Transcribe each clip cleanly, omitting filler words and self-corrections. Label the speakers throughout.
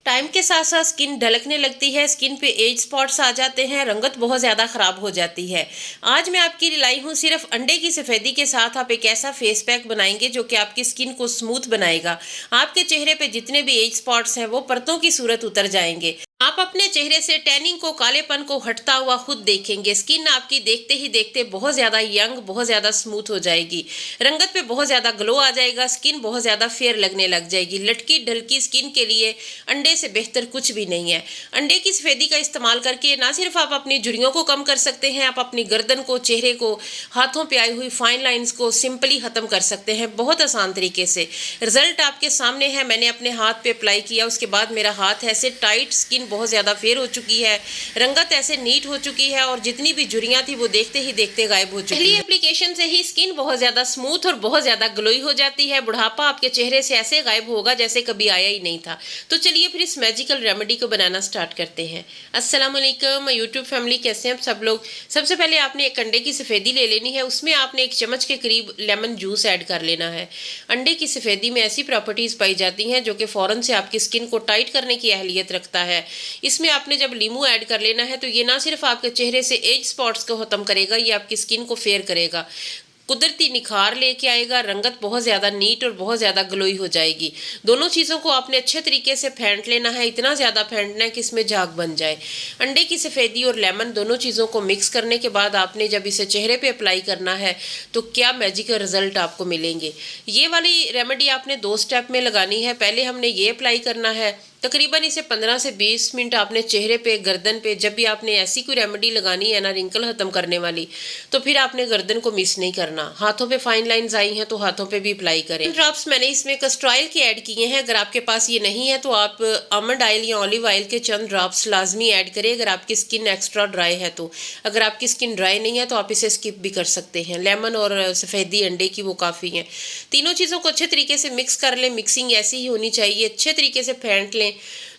Speaker 1: Time के साथ साथ स्किन ढलकने लगती है, स्किन पे एज स्पॉट्स आ जाते हैं, रंगत बहुत ज़्यादा ख़राब हो जाती है। आज मैं आपके लिए लाई हूँ सिर्फ अंडे की सफ़ेदी के साथ आप एक ऐसा फेस पैक बनाएंगे जो कि आपकी स्किन को स्मूथ बनाएगा। आपके चेहरे पे जितने भी एज स्पॉट्स हैं वो परतों की सूरत उतर जाएंगे। आप अपने चेहरे से टैनिंग को, कालेपन को हटता हुआ खुद देखेंगे। स्किन आपकी देखते ही देखते बहुत ज़्यादा यंग, बहुत ज़्यादा स्मूथ हो जाएगी। रंगत पे बहुत ज़्यादा ग्लो आ जाएगा, स्किन बहुत ज़्यादा फेयर लगने लग जाएगी। लटकी ढलकी स्किन के लिए अंडे से बेहतर कुछ भी नहीं है। अंडे की सफ़ेदी का इस्तेमाल करके ना सिर्फ आप अपनी झुर्रियों को कम कर सकते हैं, आप अपनी गर्दन को, चेहरे को, हाथों पे आई हुई फाइन लाइंस को सिंपली ख़त्म कर सकते हैं बहुत आसान तरीके से। रिजल्ट आपके सामने है। मैंने अपने हाथ पे अप्लाई किया, उसके बाद मेरा हाथ ऐसे टाइट, स्किन बहुत ज़्यादा फेयर हो चुकी है, रंगत ऐसे नीट हो चुकी है और जितनी भी झुर्रियाँ थी वो देखते ही देखते गायब हो चुकी है। पहली एप्लीकेशन से ही स्किन बहुत ज़्यादा स्मूथ और बहुत ज़्यादा ग्लोई हो जाती है। बुढ़ापा आपके चेहरे से ऐसे गायब होगा जैसे कभी आया ही नहीं था। तो चलिए फिर इस मैजिकल रेमेडी को बनाना स्टार्ट करते हैं। अस्सलाम वालेकुम यूट्यूब फैमिली, कैसे हैं आप सब लोग। सबसे पहले आपने एक अंडे की सफ़ेदी ले लेनी है। उसमें आपने 1 चम्मच के करीब लेमन जूस ऐड कर लेना है। अंडे की सफ़ेदी में ऐसी प्रॉपर्टीज़ पाई जाती हैं जो कि फ़ौरन से आपकी स्किन को टाइट करने की अहलियत रखता है। इसमें आपने जब लीमू ऐड कर लेना है तो ये ना सिर्फ आपके चेहरे से एज स्पॉट्स को ख़त्म करेगा, ये आपकी स्किन को फेयर करेगा, कुदरती निखार लेके आएगा, रंगत बहुत ज़्यादा नीट और बहुत ज़्यादा ग्लोई हो जाएगी। दोनों चीज़ों को आपने अच्छे तरीके से फेंट लेना है, इतना ज़्यादा फेंटना है कि इसमें झाग बन जाए। अंडे की सफ़ेदी और लेमन दोनों चीज़ों को मिक्स करने के बाद आपने जब इसे चेहरे पे अप्लाई करना है तो क्या मैजिकल रिजल्ट आपको मिलेंगे। ये वाली रेमेडी आपने 2 स्टेप में लगानी है। पहले हमने ये अप्लाई करना है, तकरीबन इसे 15 से 20 मिनट आपने चेहरे पे, गर्दन पे, जब भी आपने ऐसी कोई रेमेडी लगानी है ना रिंकल ख़त्म करने वाली, तो फिर आपने गर्दन को मिस नहीं करना। हाथों पे फाइन लाइंस आई हैं तो हाथों पे भी अप्लाई करें। ड्रॉप्स मैंने इसमें कस्टर ऑयल के ऐड किए हैं। अगर आपके पास ये नहीं है तो आप आमंड ऑयल या ऑलिव ऑयल के चंद ड्रॉप्स लाजमी ऐड करें अगर आपकी स्किन एक्स्ट्रा ड्राई है तो। अगर आपकी स्किन ड्राई नहीं है तो आप इसे स्किप भी कर सकते हैं। लेमन और सफ़ेदी अंडे की वो काफ़ी हैं। तीनों चीज़ों को अच्छे तरीके से मिक्स कर लें। मिक्सिंग ऐसी ही होनी चाहिए, अच्छे तरीके से फेंट लें।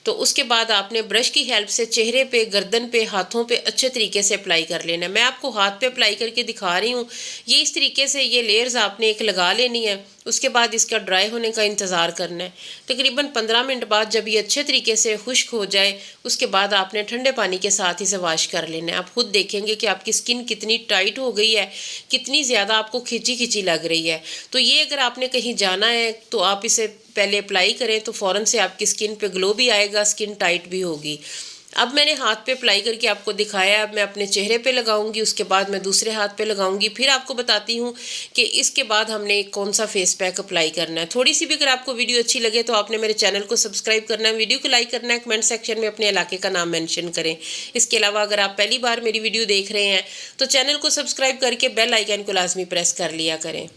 Speaker 1: तो उसके बाद आपने ब्रश की हेल्प से चेहरे पे, गर्दन पे, हाथों पे अच्छे तरीके से अप्लाई कर लेना है। मैं आपको हाथ पे अप्लाई करके दिखा रही हूँ। ये इस तरीके से ये लेयर्स आपने एक लगा लेनी है। उसके बाद इसका ड्राई होने का इंतज़ार करना है। तकरीबन 15 मिनट बाद जब ये अच्छे तरीके से खुश्क हो जाए उसके बाद आपने ठंडे पानी के साथ इसे वॉश कर लेना है। आप खुद देखेंगे कि आपकी स्किन कितनी टाइट हो गई है, कितनी ज़्यादा आपको खिंची खिंची लग रही है। तो ये अगर आपने कहीं जाना है तो आप इसे पहले अप्लाई करें तो फ़ौरन से आपकी स्किन पे ग्लो भी आएगा, स्किन टाइट भी होगी। अब मैंने हाथ पे अप्लाई करके आपको दिखाया। अब मैं अपने चेहरे पे लगाऊंगी, उसके बाद मैं दूसरे हाथ पे लगाऊंगी, फिर आपको बताती हूँ कि इसके बाद हमने कौन सा फेस पैक अप्लाई करना है। थोड़ी सी भी अगर आपको वीडियो अच्छी लगे तो आपने मेरे चैनल को सब्सक्राइब करना है, वीडियो को लाइक करना है, कमेंट सेक्शन में अपने इलाके का नाम मेंशन करें। इसके अलावा अगर आप पहली बार मेरी वीडियो देख रहे हैं तो चैनल को सब्सक्राइब करके बेल आइकन को लाजमी प्रेस कर लिया करें।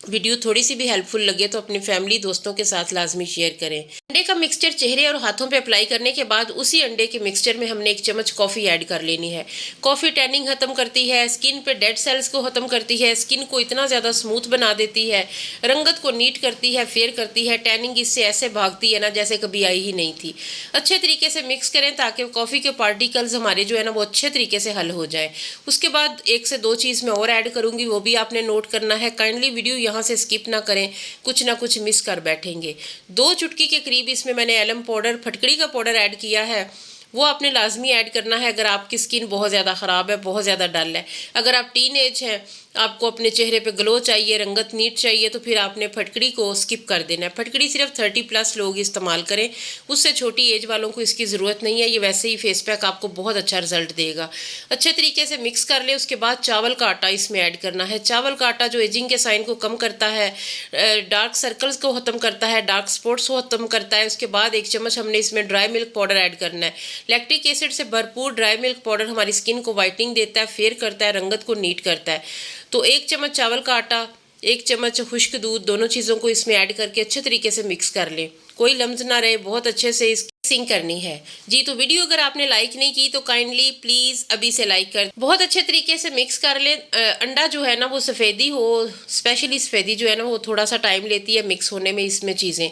Speaker 1: वीडियो थोड़ी सी भी हेल्पफुल लगे तो अपनी फैमिली, दोस्तों के साथ लाजमी शेयर करें। अंडे का मिक्सचर चेहरे और हाथों पे अप्लाई करने के बाद उसी अंडे के मिक्सचर में हमने 1 चम्मच कॉफ़ी ऐड कर लेनी है। कॉफ़ी टैनिंग ख़त्म करती है, स्किन पे डेड सेल्स को ख़त्म करती है, स्किन को इतना ज़्यादा स्मूथ बना देती है, रंगत को नीट करती है, फेयर करती है। टैनिंग इससे ऐसे भागती है ना जैसे कभी आई ही नहीं थी। अच्छे तरीके से मिक्स करें ताकि कॉफ़ी के पार्टिकल्स हमारे जो है ना वो अच्छे तरीके से हल हो जाए। उसके बाद 1 से 2 चीज़ मैं और ऐड करूँगी, वो भी आपने नोट करना है। काइंडली वीडियो यहाँ से स्किप ना करें, कुछ ना कुछ मिस कर बैठेंगे। 2 चुटकी के करीब इसमें मैंने एलम पाउडर, फटकड़ी का पाउडर ऐड किया है। वो आपने लाजमी ऐड करना है अगर आपकी स्किन बहुत ज़्यादा ख़राब है, बहुत ज़्यादा डल है। अगर आप टीन एज हैं, आपको अपने चेहरे पे ग्लो चाहिए, रंगत नीट चाहिए, तो फिर आपने फटकड़ी को स्किप कर देना है। फटकड़ी सिर्फ 30+ लोग इस्तेमाल करें, उससे छोटी एज वालों को इसकी ज़रूरत नहीं है। ये वैसे ही फेस पैक आपको बहुत अच्छा रिजल्ट देगा। अच्छे तरीके से मिक्स कर ले। उसके बाद चावल का आटा इसमें ऐड करना है। चावल का आटा जो एजिंग के साइन को कम करता है, डार्क सर्कल्स को ख़त्म करता है, डार्क स्पॉट्स को ख़त्म करता है। उसके बाद 1 चम्मच हमने इसमें ड्राई मिल्क पाउडर ऐड करना है। लैक्टिक एसिड से भरपूर ड्राई मिल्क पाउडर हमारी स्किन को वाइटनिंग देता है, फेयर करता है, रंगत को नीट करता है। तो 1 चम्मच चावल का आटा, 1 चम्मच खुश्क दूध, दोनों चीज़ों को इसमें ऐड करके अच्छे तरीके से मिक्स कर लें, कोई लम्स ना रहे। बहुत अच्छे से इस मिक्सिंग करनी है जी। तो वीडियो अगर आपने लाइक नहीं की तो काइंडली प्लीज़ अभी से लाइक कर, बहुत अच्छे तरीके से मिक्स कर लें। अंडा जो है ना वो सफ़ेदी हो, स्पेशली सफ़ेदी जो है ना वो थोड़ा सा टाइम लेती है मिक्स होने में इसमें चीज़ें।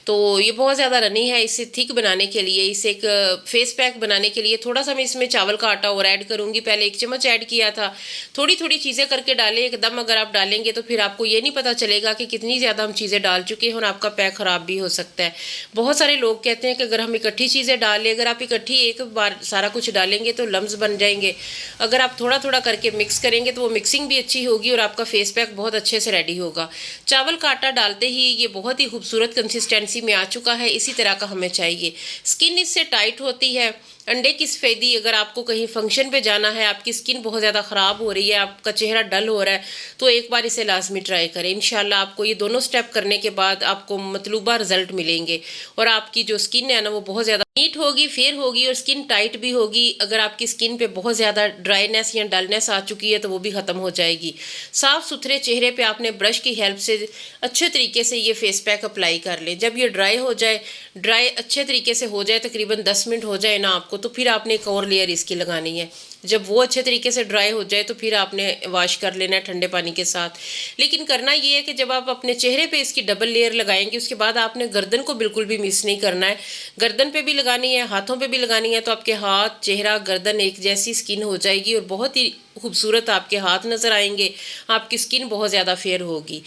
Speaker 1: तो ये बहुत ज़्यादा रनी है। इसे थिक बनाने के लिए, इसे एक फेस पैक बनाने के लिए थोड़ा सा मैं इसमें चावल का आटा और ऐड करूँगी। पहले 1 चम्मच ऐड किया था। थोड़ी थोड़ी चीज़ें करके डालें एकदम। अगर आप डालेंगे तो फिर आपको ये नहीं पता चलेगा कि कितनी ज़्यादा हम चीज़ें डाल चुके हैं और आपका पैक ख़राब भी हो सकता है। बहुत सारे लोग कहते हैं कि अगर हम इकट्ठी चीज़ें डाल लें, अगर आप इकट्ठी एक बार सारा कुछ डालेंगे तो लम्स बन जाएंगे। अगर आप थोड़ा थोड़ा करके मिक्स करेंगे तो वो मिक्सिंग भी अच्छी होगी और आपका फेस पैक बहुत अच्छे से रेडी होगा। चावल का आटा डालते ही ये बहुत ही खूबसूरत कंसिस्टेंसी में आ चुका है। इसी तरह का हमें चाहिए। स्किन इससे टाइट होती है। अंडे की सफ़ेदी, अगर आपको कहीं फंक्शन पे जाना है, आपकी स्किन बहुत ज़्यादा ख़राब हो रही है, आपका चेहरा डल हो रहा है, तो एक बार इसे लाजमी ट्राई करें। इंशाल्लाह आपको ये दोनों स्टेप करने के बाद आपको मतलूबा रिजल्ट मिलेंगे और आपकी जो स्किन है ना वो बहुत ज़्यादा नीट होगी, फेयर होगी और स्किन टाइट भी होगी। अगर आपकी स्किन पे बहुत ज़्यादा ड्राइनेस या डलनेस आ चुकी है तो वो भी ख़त्म हो जाएगी। साफ़ सुथरे चेहरे पे आपने ब्रश की हेल्प से अच्छे तरीके से ये फेस पैक अप्लाई कर लें। जब ये ड्राई हो जाए, ड्राई अच्छे तरीके से हो जाए, तकरीबन 10 मिनट हो जाए ना आपको, तो फिर आपने एक और लेयर इसकी लगानी है। जब वो अच्छे तरीके से ड्राई हो जाए तो फिर आपने वॉश कर लेना है ठंडे पानी के साथ। लेकिन करना ये है कि जब आप अपने चेहरे पे इसकी डबल लेयर लगाएंगे उसके बाद आपने गर्दन को बिल्कुल भी मिस नहीं करना है। गर्दन पे भी लगानी है, हाथों पे भी लगानी है, तो आपके हाथ, चेहरा, गर्दन एक जैसी स्किन हो जाएगी और बहुत ही खूबसूरत आपके हाथ नज़र आएंगे। आपकी स्किन बहुत ज़्यादा फेयर होगी।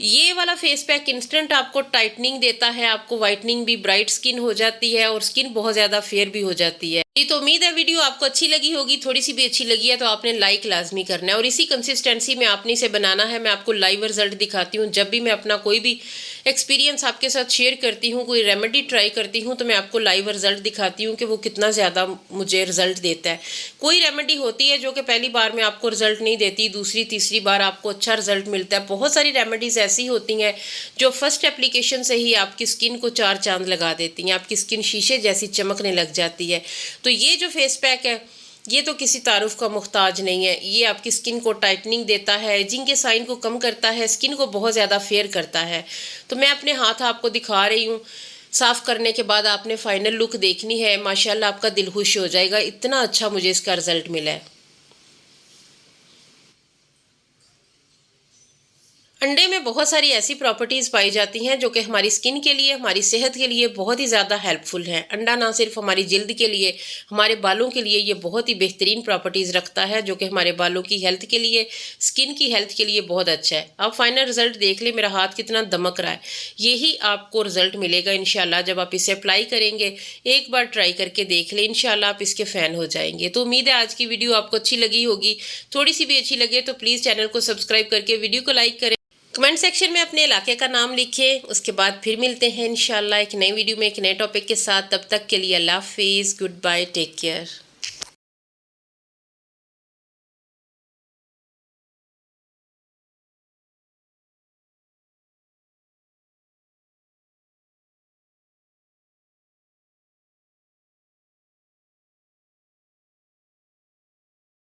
Speaker 1: ये वाला फेस पैक इंस्टेंट आपको टाइटनिंग देता है, आपको वाइटनिंग भी, ब्राइट स्किन हो जाती है और स्किन बहुत ज़्यादा फेयर भी हो जाती है जी। तो उम्मीद है वीडियो आपको अच्छी लगी होगी। थोड़ी सी भी अच्छी लगी है तो आपने लाइक लाजमी करना है और इसी कंसिस्टेंसी में आपने इसे बनाना है। मैं आपको लाइव रिजल्ट दिखाती हूँ। जब भी मैं अपना कोई भी एक्सपीरियंस आपके साथ शेयर करती हूँ, कोई रेमेडी ट्राई करती हूँ, तो मैं आपको लाइव रिजल्ट दिखाती हूँ कि वो कितना ज़्यादा मुझे रिजल्ट देता है। कोई रेमेडी होती है जो कि पहली बार में आपको रिजल्ट नहीं देती, दूसरी तीसरी बार आपको अच्छा रिजल्ट मिलता है। बहुत सारी रेमेडीज़ ऐसी होती हैं जो फर्स्ट एप्लीकेशन से ही आपकी स्किन को 4 चांद लगा देती हैं, आपकी स्किन शीशे जैसी चमकने लग जाती है। तो ये जो फेस पैक है ये तो किसी तारुफ का मुख्ताज नहीं है। ये आपकी स्किन को टाइटनिंग देता है, एजिंग के साइन को कम करता है, स्किन को बहुत ज़्यादा फेयर करता है। तो मैं अपने हाथ आपको दिखा रही हूँ। साफ़ करने के बाद आपने फाइनल लुक देखनी है। माशाल्लाह आपका दिल खुश हो जाएगा, इतना अच्छा मुझे इसका रिजल्ट मिला है। अंडे में बहुत सारी ऐसी प्रॉपर्टीज़ पाई जाती हैं जो कि हमारी स्किन के लिए, हमारी सेहत के लिए बहुत ही ज़्यादा हेल्पफुल हैं। अंडा ना सिर्फ हमारी जल्द के लिए, हमारे बालों के लिए ये बहुत ही बेहतरीन प्रॉपर्टीज़ रखता है जो कि हमारे बालों की हेल्थ के लिए, स्किन की हेल्थ के लिए बहुत अच्छा है। आप फाइनल रिजल्ट देख लें, मेरा हाथ कितना दमक रहा है। यही आपको रिजल्ट मिलेगा इंशाल्लाह जब आप इसे अप्लाई करेंगे। एक बार ट्राई करके देख लें, इंशाल्लाह आप इसके फ़ैन हो जाएंगे। तो उम्मीद है आज की वीडियो आपको अच्छी लगी होगी। थोड़ी सी भी अच्छी लगे तो प्लीज़ चैनल को सब्सक्राइब करके वीडियो को लाइक करें। कमेंट सेक्शन में अपने इलाके का नाम लिखें। उसके बाद फिर मिलते हैं इंशाल्लाह एक नई वीडियो में एक नए टॉपिक के साथ। तब तक के लिए अल्लाह हाफिज़, गुड बाय, टेक केयर।